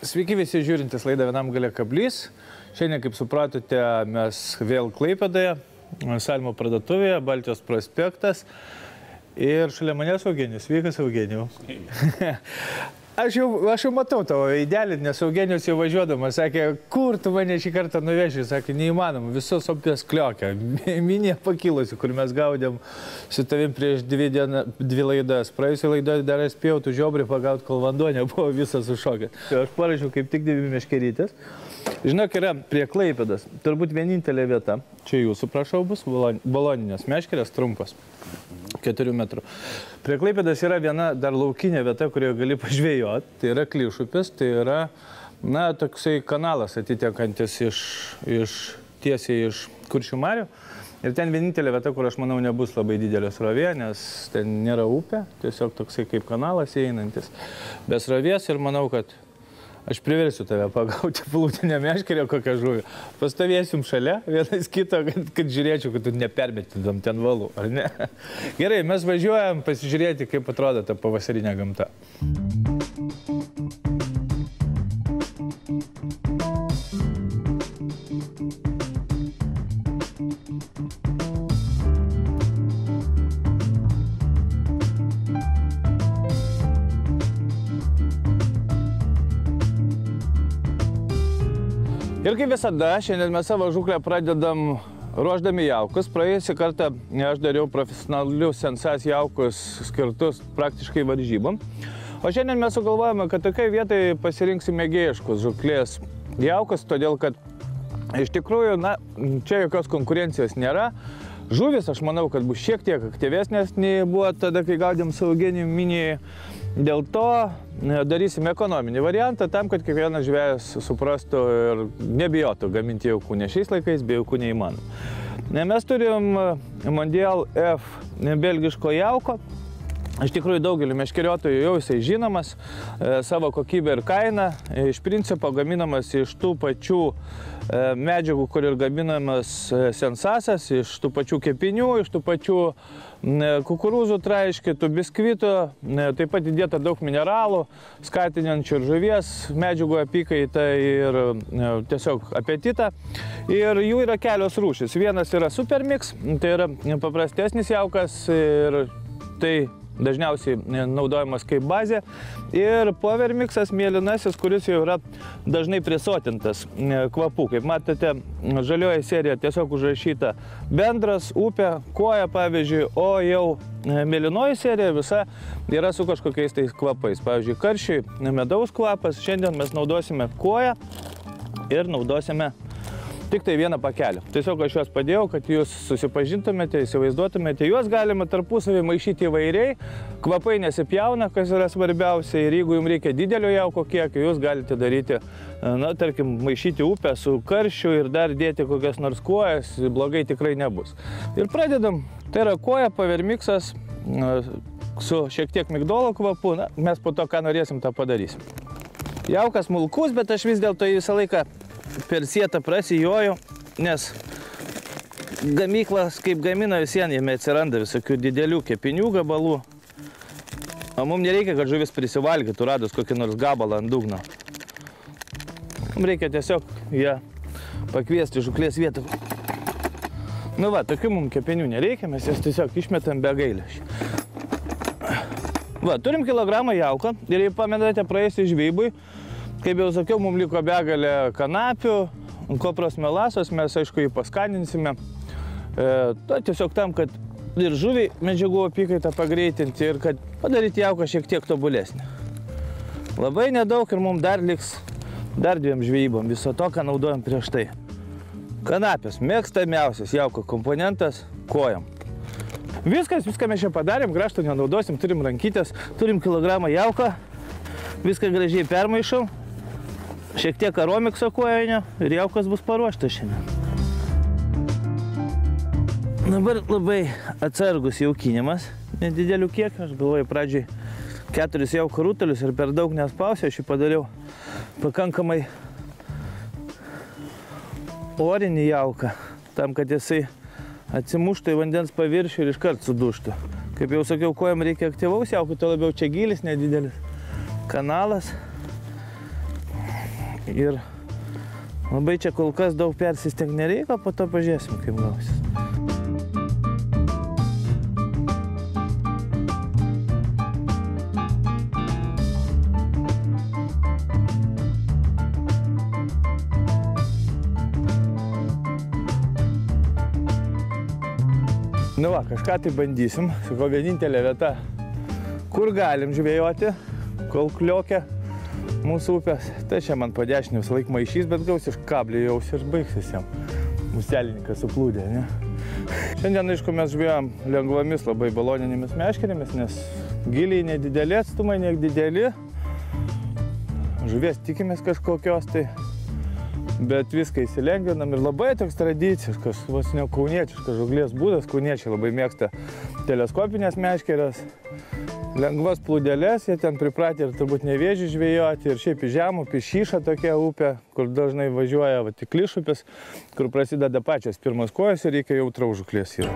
Sveiki visi žiūrintys laidą Vienam gale kablys. Šiandien, kaip supratote, mes vėl Klaipėdoje, Salmo parduotuvėje, Baltijos prospektas. Ir šalia manęs Eugenijus. Sveikas, Eugenijau. Aš jau matau tavo veidelį, nes Eugenijus jau važiuodamas sakė, kur tu mane šį kartą nuveži? Sakė, neįmanoma, visos opės kliokia. Minė pakilusi, kur mes gaudėm su tavim prieš dvi laidas. Praėjusią laidą dar spėjau tu žiobrį pagauti, kol vanduo nebuvo visas sušokęs. Aš parašiau kaip tik 2 meškerytės. Žinok, yra prie Klaipėdos. Turbūt vienintelė vieta. Čia jūsų, prašau, bus baloninės meškerės trumpas. 4 metrų. Prie Klaipėdos yra viena dar laukinė vieta, kurioje gali pažvėjoti. Tai yra Klišupis, tai yra, na, toksai kanalas atitekantis tiesiai iš Kuršių marių. Ir ten vienintelė vieta, kur aš manau nebus labai didelė srovė, nes ten nėra upė, tiesiog toksai kaip kanalas einantis. Be srovės ir manau, kad aš priversiu tave pagauti plūtinę meškerę kokią žuvį. Pastovėsim šalia vienas kito, kad žiūrėčiau, kad tu nepermetytum ten valų, ar ne? Gerai, mes važiuojam pasižiūrėti, kaip atrodo ta pavasarinė gamta. Ir kaip visada, šiandien mes savo žuklę pradedam ruoždami jaukus. Praėjusį kartą aš dariau profesionalius sensas jaukus skirtus praktiškai varžybom. O šiandien mes sugalvojame, kad tokiai vietai pasirinksime mėgėjiškus žuklės jaukus, todėl kad iš tikrųjų, na, čia jokios konkurencijos nėra. Žuvis, aš manau, kad bus šiek tiek aktyvesnės nei buvo tada, kai gaudėm su Eugenijum minėjai. Dėl to darysime ekonominį variantą tam, kad kiekvienas žvejas suprastų ir nebijotų gaminti jaukų, nes šiais laikais be jaukų neįmanoma. Mes turim Mondial F belgiško jauko. Iš tikrųjų, daugeliu meškeriotojų jau jisai žinomas, savo kokybę ir kainą. Iš principo gaminamas iš tų pačių medžiagų, kur ir gaminamas sensasas, iš tų pačių kepinių, iš tų pačių kukurūzų traiškytų, biskvitų, taip pat įdėta daug mineralų, skatinančių ir žuvies medžiagų apykaitą ir tiesiog apetitą. Ir jų yra kelios rūšys. Vienas yra Supermix, tai yra paprastesnis jaukas ir tai dažniausiai naudojamas kaip bazė. Ir Powermixas mėlynasis, kuris jau yra dažnai prisotintas kvapų. Kaip matote, žalioji serija tiesiog užrašyta bendras, upė, koja pavyzdžiui, o jau mėlynoji serija visa yra su kažkokiais tais kvapais. Pavyzdžiui, karšiui medaus kvapas. Šiandien mes naudosime koją ir naudosime tik tai vieną pakelį. Tiesiog aš juos padėjau, kad jūs susipažintumėte, įsivaizduotumėte. Juos galima tarpusavį maišyti įvairiai, kvapai nesipjauna, kas yra svarbiausia. Ir jeigu jums reikia didelio jauko kiekio, jūs galite daryti, na, tarkim, maišyti upę su karšiu ir dar dėti kokias nors kojas, blogai tikrai nebus. Ir pradedam. Tai yra koja, Powermixas su šiek tiek migdolo kvapu. Na, mes po to, ką norėsim, tą padarysim. Jaukas smulkus, bet aš vis dėlto visą laiką per sietą prasijoju, nes gamyklas, kaip gamina, visien jame atsiranda visokių didelių kepinių gabalų. O mums nereikia, kad žuvis prisivalgytų, radus kokį nors gabalą ant dugno. Mums reikia tiesiog ją pakviesti žuklės vietą. Nu va, tokių mums kepinių nereikia, mes jas tiesiog išmetam be gailesčio. Va, turim kilogramą jauką ir jei pamenate praėjusį žvejybui, kaip jau sakiau, mums liko begalė kanapių, kopros melasos, mes aišku jį paskaninsime. Tiesiog tam, kad ir žuviai medžiagų apykaitą pagreitinti ir kad padaryti jauką šiek tiek tobulesnį. Labai nedaug ir mums dar liks dar 2 žvejybom viso to, ką naudojam prieš tai. Kanapės, mėgstamiausias jauko komponentas kojam. Viską mes čia padarėm, grąžto nenaudosim, turim rankytės, turim kilogramą jauką, viską gražiai permaišau. Šiek tiek aromikso kojanio ir jaukas bus paruoštas šiandien. Dabar labai atsargus jaukinimas, nedidelių kiekio. Aš galvoju pradžiai 4 jauko rutulius ir per daug nespausiu. Aš jį padariau pakankamai orinį jauką, tam, kad jisai atsimuštų į vandens paviršių ir iškart suduštų. Kaip jau sakiau, kojam reikia aktyvaus jauko, to labiau čia gylis nedidelis kanalas. ir labai čia kol kas daug persistengti nereikia, po to pažiūrėsim, kaip gausis. Nu va, kažką tai bandysim. Sakau, vienintelė vieta, kur galim žvejoti, kol kliokia mūsų upės. Tai čia man po dešinį visą laiką maišys, bet gaus iš kablį jaus ir baigsis jam. Muselininkas suplūdė, ne? Šiandien, aišku, mes žvejojam lengvomis labai baloninėmis meškerėmis, nes giliai nedideli atstumai, nedideli. Žuvies tikimės kažkokios, tai bet viską įsilengvinam ir labai toks tradiciškas, vos ne kauniečiškas žuglės būdas. Kauniečiai labai mėgsta teleskopinės meškerės, lengvas plūdeles, jie ten pripratę ir turbūt nevėžį žvejoti, ir šiaip į žemupį, Šyša tokia upė, kur dažnai važiuoja tik Klišupis, kur prasideda pačios pirmas kojos ir reikia jautraus žuklės yra.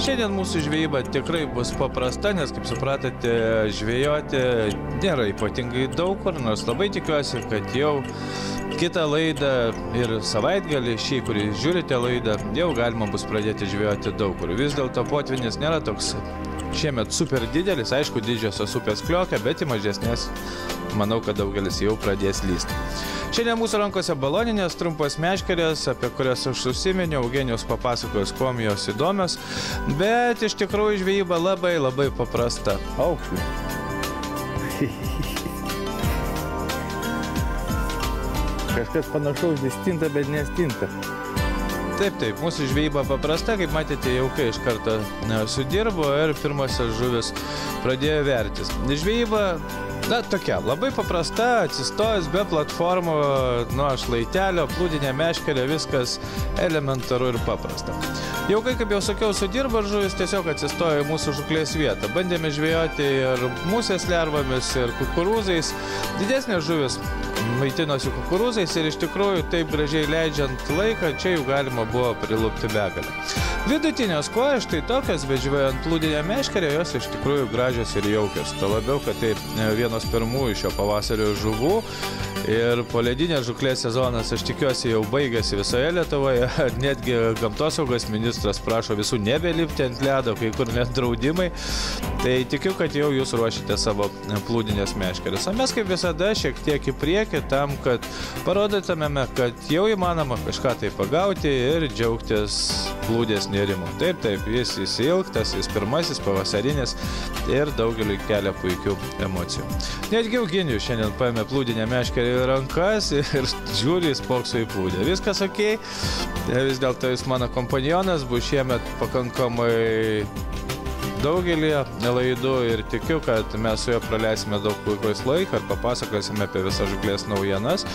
Šiandien mūsų žvejyba tikrai bus paprasta, nes, kaip supratote, žvejoti nėra ypatingai daug kur, nors labai tikiuosi, kad jau kitą laidą ir savaitgalį, šį, kurį žiūrite laidą, jau galima bus pradėti žvejoti daug kur. Vis dėlto potvynis nėra toks šiemet super didelis, aišku, didžiosios upės kliokia, bet į mažesnės, manau, kad daugelis jau pradės lysti. Šiandien mūsų rankose baloninės trumpos meškerės, apie kurias aš užsiminiau, Eugenijus papasakojus, kuom jos įdomios, bet iš tikrųjų žvejyba labai paprasta. Aukšlių. Kažkas panašaus į stintą, bet ne stintą. Taip, mūsų žvejyba paprasta, kaip matėte, jaukai iš karto sudirbo ir pirmosios žuvis pradėjo vertis. Žvejyba tokia, labai paprasta, atsistojus be platformų, nuo šlaitelio, plūdinė meškerė, viskas elementaru ir paprasta. Jaukai, kaip jau sakiau, sudirbo žuvis, tiesiog atsistojo į mūsų žuklės vietą. Bandėme žvejoti ir musės lervomis, ir kukurūzais. Didesnės žuvis maitinosi kukurūzais ir iš tikrųjų taip gražiai leidžiant laiką, čia jų galima buvo prilupti begalę. Vidutinės kojos štai tokios, bet žvejant plūdinę meškerę, jos iš tikrųjų gražios ir jaukios. Tuo labiau, kad tai vienos pirmųjų šio pavasario žuvų ir poledinės žuklės sezonas, aš tikiuosi, jau baigėsi visoje Lietuvoje. Netgi gamtosaugos ministras prašo visų nebelipti ant ledo, kai kur net draudimai. Tai tikiu, kad jau jūs ruošite savo plūdinės meškerės. O mes kaip visada šiek tiek į priekį tam, kad parodytumėme, kad jau įmanoma kažką tai pagauti ir džiaugtis plūdės nėrimu. Taip, jis įsilgtas, jis pirmasis, pavasarinis ir daugeliui kelia puikių emocijų. Netgi Eugenijus šiandien paėmė plūdinę meškerę į rankas ir žiūri, spokso į plūdę. Viskas okei, vis dėlto jis mano kompanionas, bus šiemet pakankamai daugelį laidų ir tikiu, kad mes su juo praleisime daug puikaus laiko ir papasakosime apie visą žuklės naujienas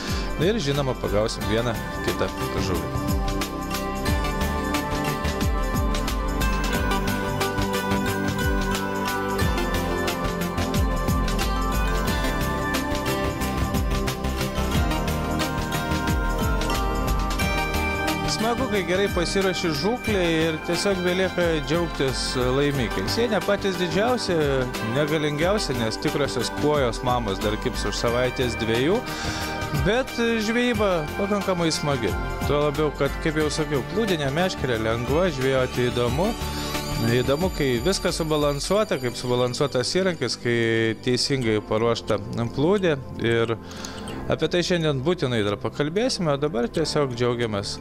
ir žinoma pagausim vieną kitą žuvį. Smagu, kai gerai pasiruoši žuklę ir tiesiog belieka džiaugtis laimikiais. Jie ne patys didžiausi, negalingiausi, nes tikrosios kuojos mamos dar kips už savaitės dviejų, bet žvejyba pakankamai smagi. Tuo labiau, kad, kaip jau sakiau, plūdinė meškerė lengva, žvejoti įdomu. Įdomu, kai viskas subalansuota, kaip subalansuotas įrankis, kai teisingai paruošta plūdė. Ir apie tai šiandien būtinai dar pakalbėsime, o dabar tiesiog džiaugiamės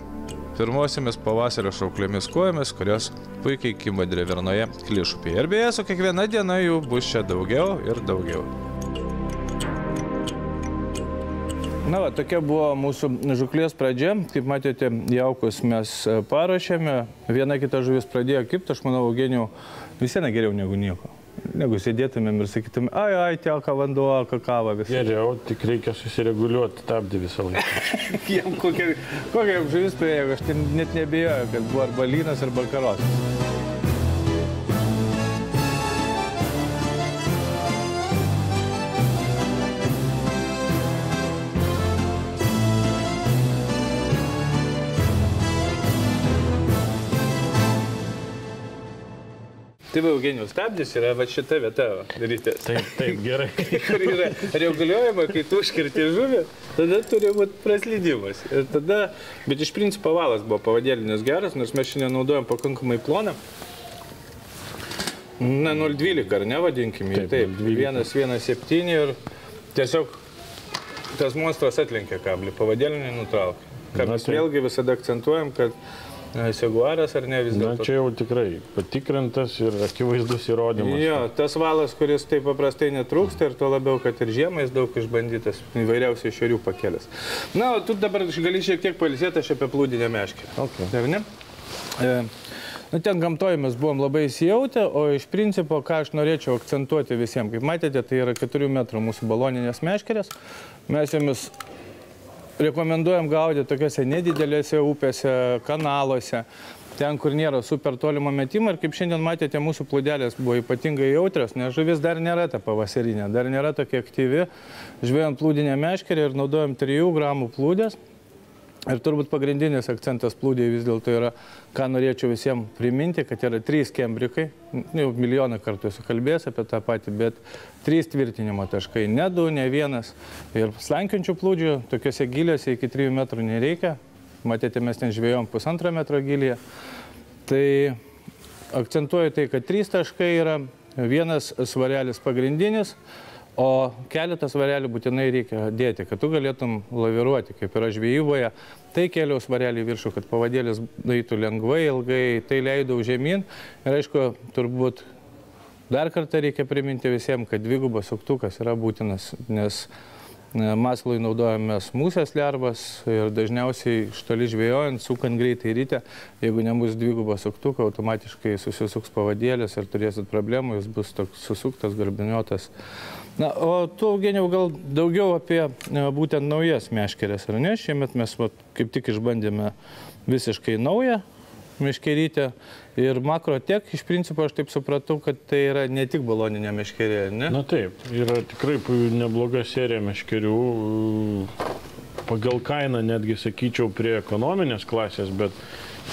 pirmosiamis pavasario šauklėmis kojomis, kurios puikiai kimba Drevernoje Klišupyje. Ir beje, su kiekviena diena jų bus čia daugiau ir daugiau. Na va, tokia buvo mūsų žuklės pradžia. Kaip matėte, jaukus mes paruošėme. Viena kita žuvis pradėjo kibti, aš manau, Eugenijau, visieną geriau negu nieko. Negu sėdėtumėm ir sakytumėm, ai, teka vanduo, kakava visą. Geriau, tik reikia susireguliuoti, stabdį visą laiką. Jam kokia žuvis priėjo, aš net nebijoju, kad buvo arba lynas, arba karosas. Tai va, Eugenijos stabdis yra va šita vieta, rytės. Taip, gerai. Kur yra reguliuojama, kai tu užkirti žuvį, tada turi būti praslydimas. Ir tada, bet iš principo valas buvo pavadėlinis geras, nors mes šiandien naudojam pakankamai ploną. Na, 0,12 ar ne vadinkime. Taip, 1,17 ir tiesiog tas monstras atlenkė kablį, pavadėlinį nutraukė. Ką mes vėlgi visada akcentuojam, kad Seguaras ar ne vis dėlto. Na, čia jau tikrai patikrintas ir akivaizdus įrodymas. Jo, tas valas, kuris taip paprastai netrūksta ir tuo labiau, kad ir žiemais daug išbandytas, įvairiausiai šerių pakelės. Na, o tu dabar gali šiek tiek pailsėti, aš apie plūdinę meškerę. Okay. Ar ne? Ten gamtoje mes buvom labai įsijautę, o iš principo, ką aš norėčiau akcentuoti visiems, kaip matėte, tai yra 4 metrų mūsų baloninės meškerės. Mes jomis rekomenduojam gaudyti tokiuose nedidelėse upėse, kanaluose, ten, kur nėra super tolimo metimo. Ir kaip šiandien matėte, mūsų plūdelės buvo ypatingai jautrios, nes žuvis dar nėra ta pavasarinė, dar nėra tokia aktyvi. Žvejojam plūdinę meškerę ir naudojam 3 gramų plūdės. Ir turbūt pagrindinis akcentas plūdėje vis dėlto yra, ką norėčiau visiems priminti, kad yra 3 kembrikai, jau milijoną kartų esu kalbėjęs apie tą patį, bet 3 tvirtinimo taškai, ne 2, ne 1. Ir slankiančių plūdžių tokiuose giliuose iki 3 metrų nereikia. Matėte, mes ten žvejojom 1,5 metro gilyje. Tai akcentuoju tai, kad 3 taškai yra, 1 svarelis pagrindinis, o keletas svarelių būtinai reikia dėti, kad tu galėtum laviruoti, kaip yra žvejyboje. Tai keliau svarelį viršų, kad pavadėlis eitų lengvai, ilgai, tai leidau žemyn. Ir aišku, turbūt dar kartą reikia priminti visiems, kad dvigubas suktukas yra būtinas, nes masalui naudojamės musės lervas ir dažniausiai iš toli žvejojant, sukant greitai ryte, jeigu nebus dvigubas suktuko, automatiškai susisuks pavadėlis ir turėsit problemų, jis bus toks susuktas, garbiniotas. Na, o tu, Eugenijau, gal daugiau apie būtent naujas meškerės, ar ne? Šiemet mes kaip tik išbandėme visiškai naują meškerytę ir Makrotek, iš principo aš taip supratau, kad tai yra ne tik baloninė meškerė, ne? Na taip, yra tikrai nebloga serija meškerių, pagal kainą netgi sakyčiau prie ekonominės klasės, bet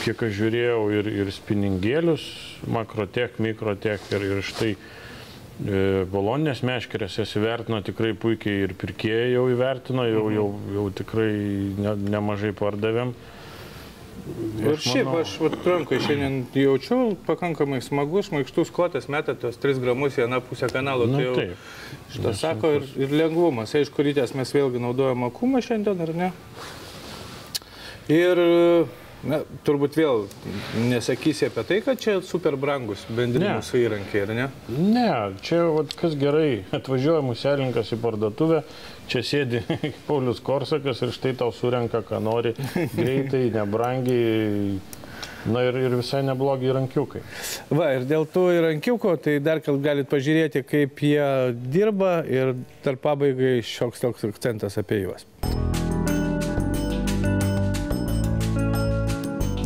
kiek aš žiūrėjau ir spiningėlius, Makrotek, Mikrotek ir štai baloninės meškerės jas įvertino tikrai puikiai ir pirkėjai jau įvertino, jau tikrai nemažai pardavėm. Ir šiaip aš rankoj šiandien jaučiau pakankamai smagus, šmaikštus kotas, meta tos 3 gramus į vieną pusę kanalo. Na, tai jau šitą sako ir lengvumas. Aišku, rytės mes vėlgi naudojam akumą šiandien, ar ne? Ir turbūt vėl nesakysi apie tai, kad čia super brangus bendri mūsų įrankiai, ar ne? Ne, čia kas gerai, atvažiuoja muselininkas į parduotuvę, čia sėdi Paulius Korsakas ir štai tau surenka, ką nori, greitai, nebrangiai, na ir visai neblogi įrankiukai. Va, ir dėl tų įrankiukų, tai dar galit pažiūrėti, kaip jie dirba ir dar pabaigai šioks toks akcentas apie juos.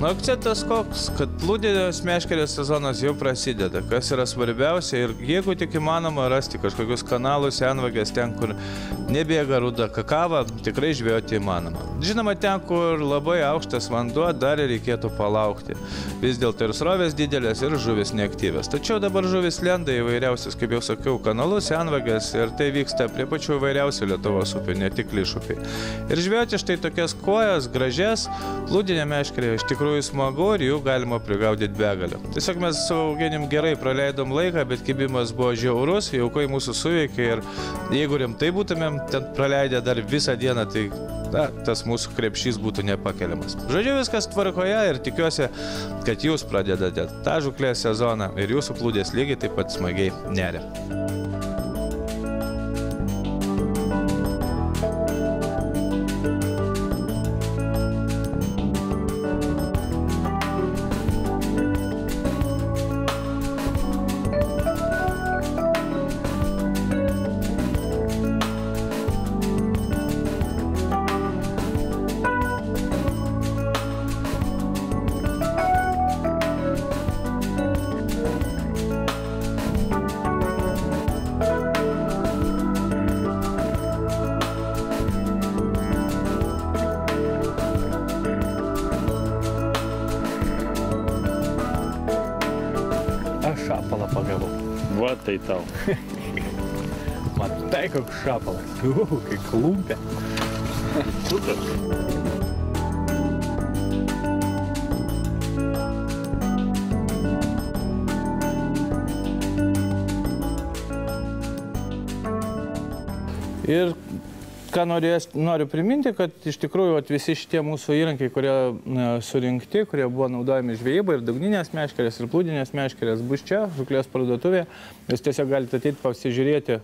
Akcentas koks, kad plūdinės meškerės sezonas jau prasideda, kas yra svarbiausia ir jeigu tik įmanoma rasti kažkokius kanalus, senvagės, ten, kur nebėga ruda kakava, tikrai žvejoti įmanoma. Žinoma, ten, kur labai aukštas vanduo, dar reikėtų palaukti. Vis dėlto ir srovės didelės, ir žuvis neaktyvės. Tačiau dabar žuvis lenda įvairiausius, kaip jau sakiau, kanalus, senvagės ir tai vyksta prie pačių įvairiausių Lietuvos upių, ne tik Lišupiai. Ir žvejoti štai tokias kojas, gražias, plūdinė meškerė iš tikrųjų smagu ir jų galima prigaudyti begalę. Tiesiog mes su Eugenijum gerai praleidom laiką, bet kibimas buvo žiaurus, jaukai mūsų suveikė ir jeigu rimtai būtumėm ten praleidę dar visą dieną, tai tas mūsų krepšys būtų nepakeliamas. Žodžiu, viskas tvarkoje ir tikiuosi, kad jūs pradedate tą žūklės sezoną ir jūsų plūdės lygiai taip pat smagiai neria. tai tau. Matai, koks šapalas. Kai klumpė. Super. Ir ką noriu priminti, kad iš tikrųjų visi šitie mūsų įrankiai, kurie surinkti, kurie buvo naudojami žvejybai, ir dugninės meškerės, ir plūdinės meškerės, bus čia, žuklės parduotuvėje. Jūs tiesiog galite ateiti pasižiūrėti,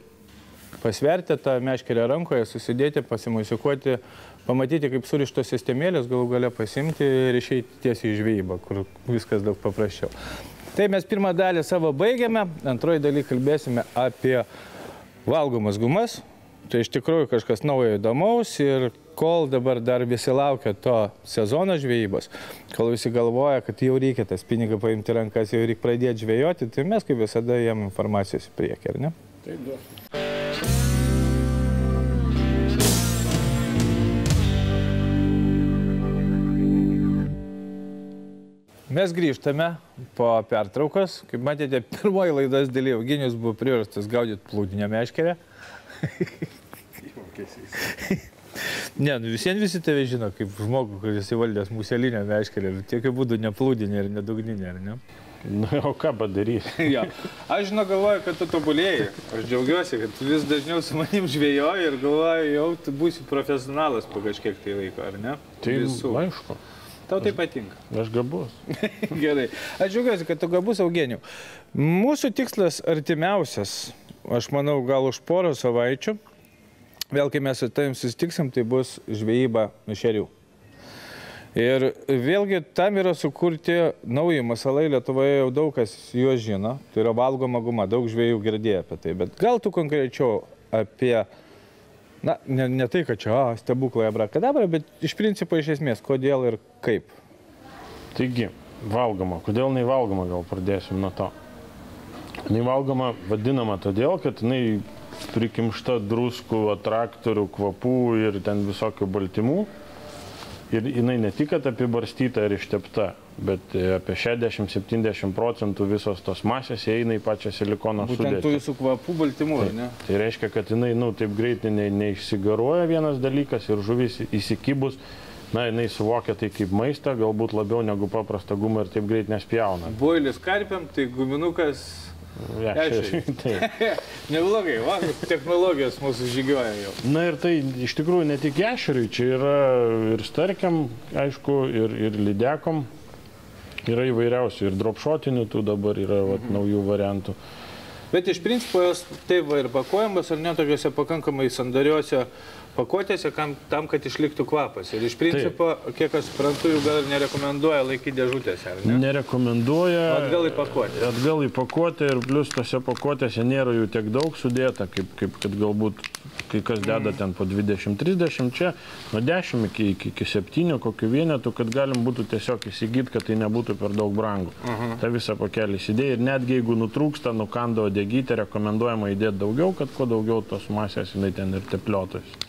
pasverti tą meškerę rankoje, susidėti, pasimusikuoti, pamatyti, kaip surištos sistemėlės, galų gale pasimti ir išeiti tiesiai į žvejybą, kur viskas daug paprasčiau. Tai mes pirmą dalį savo baigiame, antroji dalį kalbėsime apie valgomas gumas. Tai iš tikrųjų kažkas naujo įdomaus ir kol dabar dar visi laukia to sezono žvejybos, kol visi galvoja, kad jau reikia tas pinigą paimti rankas, jau reikia pradėti žvejoti, tai mes kaip visada jam informacijos į priekį, ar ne? Taip, duos. Mes grįžtame po pertraukos. Kaip matėte, pirmoji laidos dalyje Eugenijus buvo priverstas gaudyti plūdinę meškerę. Ne, visi tave žino kaip žmogų, kuris įvaldęs muselinę meškerę, tiek būdų ne plūdinė ir ne dugninė, ar ne? Na, o ką padaryti? Ja. Aš galvoju, kad tu tobulėjai. Aš džiaugiuosi, kad tu vis dažniau su manim žvejoji ir galvoju, jau tu būsi profesionalas po kažkiek tai laiko, ar ne? Tai aišku. Tau tai patinka. Aš gabus. Gerai. Aš džiaugiuosi, kad tu gabus, Eugenijau. Mūsų tikslas artimiausias, aš manau, gal už porą savaičių. Vėl, kai mes su tavim susitiksim, tai bus žvejyba ešerių. Ir vėlgi tam yra sukurti nauji masalai, Lietuvoje jau daug kas juos žino. Tai yra valgoma guma, daug žvejų girdėjo apie tai. Bet gal tu konkrečiau apie, na, ne tai, kad čia stebuklai abrakadabra, bet iš principo iš esmės, kodėl ir kaip. Taigi, valgoma. Kodėl jinai valgoma, gal pradėsim nuo to. Jinai valgoma vadinama todėl, kad jinai prikimšta druskų, atraktorių, kvapų ir ten visokių baltymų. Ir jinai ne tik apibarstyta ir ištepta, bet apie 60–70% visos tos masės įeina į pačią silikono sudėtį. Būtent tų visų kvapų baltymų, ne? Tai reiškia, kad jinai taip greitai neišsigaruoja vienas dalykas ir žuvis įsikibus, na, jinai suvokia tai kaip maistą, galbūt labiau negu paprastą gumą ir taip greit nespjauna. Boilis karpiam, tai guminukas ešeriui. Neblogai, va, technologijos mūsų žygioja jau. Na ir tai iš tikrųjų ne tik ešeriui, čia yra ir starkiam, aišku, ir lydekom. Yra įvairiausių, ir dropshotinių, tų dabar yra naujų variantų. Bet iš principo jos taip ir pakuojamos, ar ne, tokiuose pakankamai sandariuose pakuotėse, tam, kad išliktų kvapas. Ir iš principo, kiek aš suprantu, jų gal nerekomenduoja laikyti dėžutėse, ar ne? Nerekomenduoja. Atgal į pakuotę. Atgal į pakuotę ir plus tose pakuotėse nėra jų tiek daug sudėta, kaip kad galbūt kai kas deda ten po 20–30, čia nuo 10 iki 7 kokių vienetų, kad galim būtų tiesiog įsigyti, kad tai nebūtų per daug brangu. Ta visą pakelį įsidėjai ir netgi jeigu nutrūksta, nukando odegytę, rekomenduojama įdėti daugiau, kad kuo daugiau tos masės jinai ten ir tepliotojus.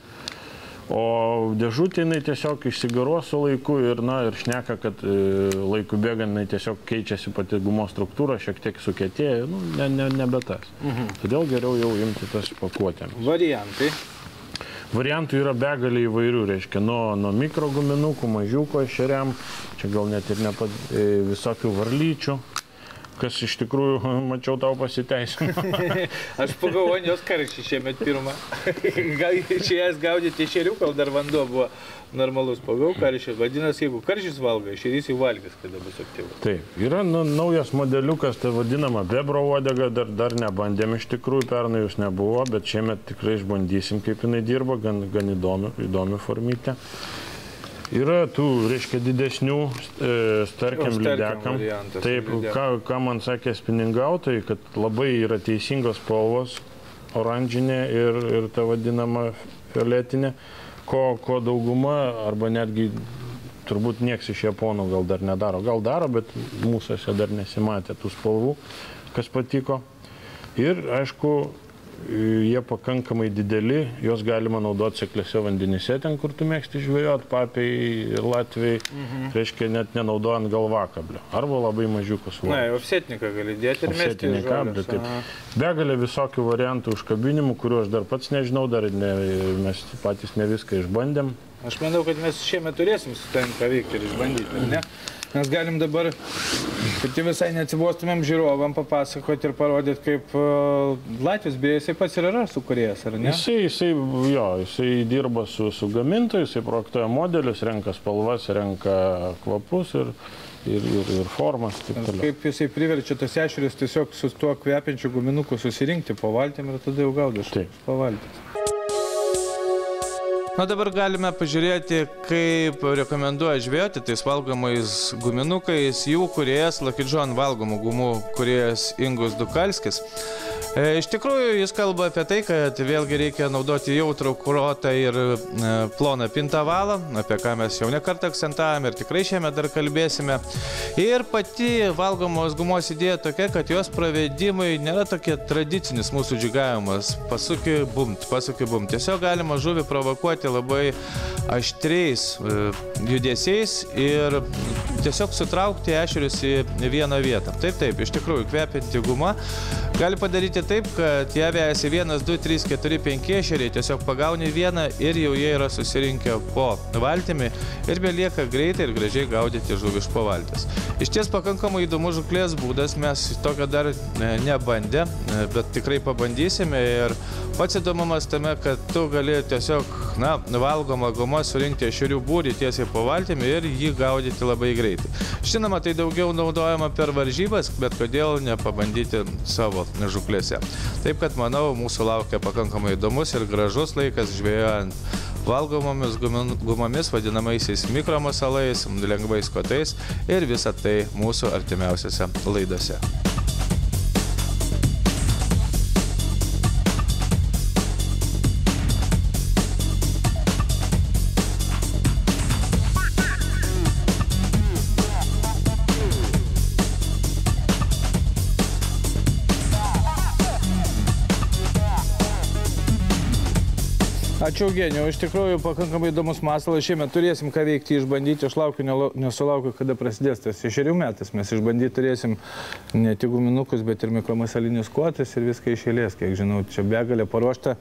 O dėžutė jinai tiesiog išsigaruos su laiku ir šneka, kad laiku bėgant jinai tiesiog keičiasi pati gumos struktūra, šiek tiek sukietėja, nebe tas. Todėl geriau jau imti tas pakuotėmis. Variantai? Variantų yra begalė įvairių, reiškia, nuo mikroguminukų, mažiuko ešeriam, čia gal net ir visokių varlyčių. Kas iš tikrųjų, mačiau, tau pasiteisino. Aš pagalvoju, jos karščiai šiemet pirmą. Gal išėjęs gaudyti ešerių, kol dar vanduo buvo normalus. Pagalvoju, karščiai. Vadinasi, jeigu karščiais valgo, ešerys jau valgys, kada bus aktyvus. Taip, yra naujas modeliukas, tai vadinama bebro uodega, dar nebandėm iš tikrųjų, pernai jūs nebuvo, bet šiemet tikrai išbandysim, kaip jinai dirba, gan įdomi formytė. Yra tų, reiškia, didesnių starkiam lydekam. Taip, ką man sakė spiningautojai, kad labai yra teisingos spalvos, oranžinė ir ta vadinama fioletinė, ko dauguma, arba netgi turbūt nieks iš japonų gal dar nedaro. Gal daro, bet mūsųse dar nesimatė tų spalvų, kas patiko. Ir, aišku, jie pakankamai dideli, juos galima naudoti seklėse vandenyse, ten kur tu mėgsti žvejot, papiai ir latviai, reiškia net nenaudojant galvakablio, arba labai mažiukas Na, ofsetniką gali dėti ir mesti į žolės. Begalė visokių variantų užkabinimų, kuriuo aš dar pats nežinau, mes patys ne viską išbandėm. Aš manau, kad mes šiemet turėsim su tavim ką veikti ir išbandyti, ne? Mes galim dabar, kad visai neatsibostumėm žiūrovam, papasakoti ir parodyti, kaip Latvis, beje, jisai pats ir yra sukūrėjas, ar ne? Jisai dirba su gamintoju, jisai projektuoja modelius, renka spalvas, renka kvapus ir formas. Kaip jisai priverčia tas ešerius tiesiog su tuo kvepiančiu guminuku susirinkti po valtim ir tada jau gaudo po valtis. Na dabar galime pažiūrėti, kaip rekomenduoja žvejoti tais valgomais guminukais jų kūrėjas Lucky John valgomų gumų kūrėjas Ingus Dukalskis. Iš tikrųjų, jis kalba apie tai, kad vėlgi reikia naudoti jautrų kurotą ir ploną pintavalą, apie ką mes jau nekartą akcentavome ir tikrai šiemet dar kalbėsime. Ir pati valgomos gumos idėja tokia, kad jos pravedimai nėra tokie tradicinis mūsų džigavimas. Pasuki bumt. Tiesiog galima žuvį provokuoti labai aštriais judesiais ir tiesiog sutraukti ešerius į vieną vietą. Taip, iš tikrųjų, kvepinti guma gali padaryti taip, kad ją vejasi 1, 2, 3, 4, 5 ešeriai, tiesiog pagauni vieną ir jau jie yra susirinkę po valtimi ir belieka greitai ir gražiai gaudyti žuvį iš po valties. Iš ties pakankamai įdomus žuklės būdas, mes tokio dar nebandę, bet tikrai pabandysime ir pats įdomumas tame, kad tu gali tiesiog, valgomą gumą surinkti ešerių būrį tiesiai po valtimi ir jį gaudyti labai greitai. Žinoma, tai daugiau naudojama per varžybas, bet kodėl nepabandyti savo žuklėse. Taip, kad manau, mūsų laukia pakankamai įdomus ir gražus laikas žvejojant valgomomis gumomis, vadinamaisiais mikromasalais, lengvais kotais ir visą tai mūsų artimiausiose laidose. Ačiū, Eugenijau. Iš tikrųjų, pakankamai įdomus masalas. Šiemet turėsim ką veikti, išbandyti. Aš nesulaukiu, kada prasidės tas ešerių metas. Mes išbandyti turėsim ne tik guminukus, bet ir mikromasalinius kuotus ir viską iš eilės. Kiek žinau, čia begalė paruošta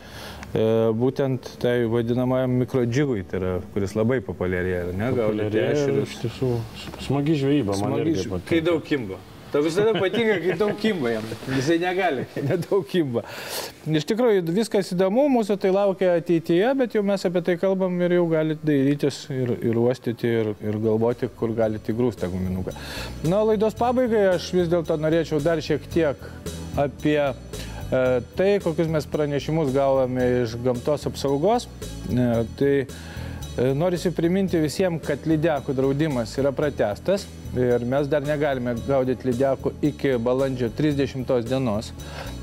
būtent tai vadinamajam mikrodžigui, tai yra, kuris labai populiarėja. Populiarėja, iš tiesų, smagi žvejyba, man irgi patinka. Kai daug kimba. Tau visada patinka, kai daug kimba jam. Jisai negali, kai nedaug kimba. Iš tikrųjų, viskas įdomu, mūsų tai laukia ateityje, bet jau mes apie tai kalbam ir jau galite dairytis ir uostyti ir galvoti, kur galite įgrūsti tą guminuką. Na, laidos pabaigai aš vis dėlto norėčiau dar šiek tiek apie tai, kokius mes pranešimus gavome iš gamtos apsaugos. Norisi priminti visiems, kad lydekų draudimas yra pratęstas ir mes dar negalime gaudyti lydekų iki balandžio 30 dienos.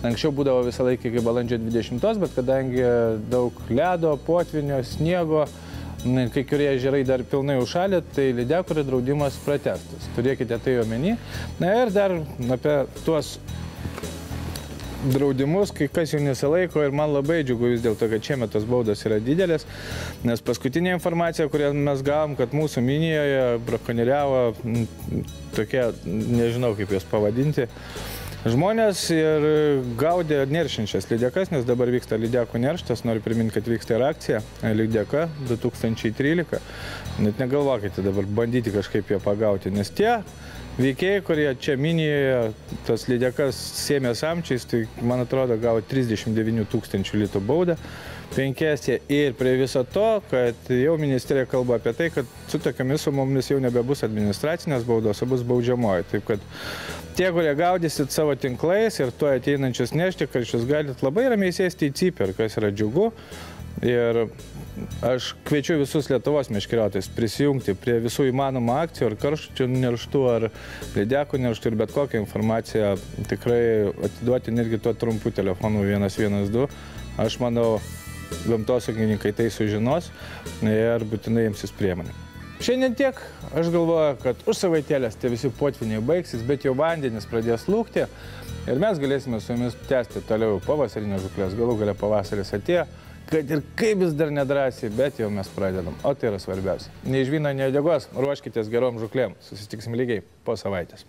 Anksčiau būdavo visą laiką iki balandžio 20, bet kadangi daug ledo, potvinio, sniego, kai kurie ežerai dar pilnai užšalė, tai lydekų draudimas pratęstas. Turėkite tai omeny. Na ir dar apie tuos draudimus, kai kas jau nesilaiko ir man labai džiugu vis dėlto, kad šiemet tos baudos yra didelės, nes paskutinė informacija, kurią mes gavom, kad mūsų minijoje brakonieriavo tokie, nežinau kaip jas pavadinti, žmonės ir gaudė neršiančias lydekas, nes dabar vyksta lydekų nerštas, noriu priminti, kad vyksta ir akcija Lydeka 2013, net negalvokite dabar bandyti kažkaip ją pagauti, nes tie veikėjai, kurie čia minijoje tas lydekas sėmė samčiais, tai man atrodo gavo 39 000 litų baudą, 5 ir prie viso to, kad jau ministerija kalba apie tai, kad su tokiamis sumomis jau nebebus administracinės baudos, o bus baudžiamoji. Taip kad tie, kurie gaudysit savo tinklais ir tuo ateinančius nešti karšius, galite labai ramiai sėsti į cypę, kas yra džiugu. Ir aš kviečiu visus Lietuvos meškeriotojus prisijungti prie visų įmanomų akcijų, ar karščių nerštų, ar lydekų nerštų ir bet kokią informaciją tikrai atiduoti netgi tuo trumpu telefonu 112. Aš manau, gamtosaugininkai tai sužinos ir būtinai imsis priemonių. Šiandien tiek. Aš galvoju, kad už savaitėlės tie visi potviniai baigsis, bet jau vandenis pradės lūkti ir mes galėsime su jumis tęsti toliau pavasarinės žūklės. Galų gale pavasaris atėjo, kad ir kaip vis dar nedrąsiai, bet jau mes pradedam. O tai yra svarbiausia. Nei žvyno, nei uodegos, ruoškitės gerom žūklėm. Susitiksim lygiai po savaitės.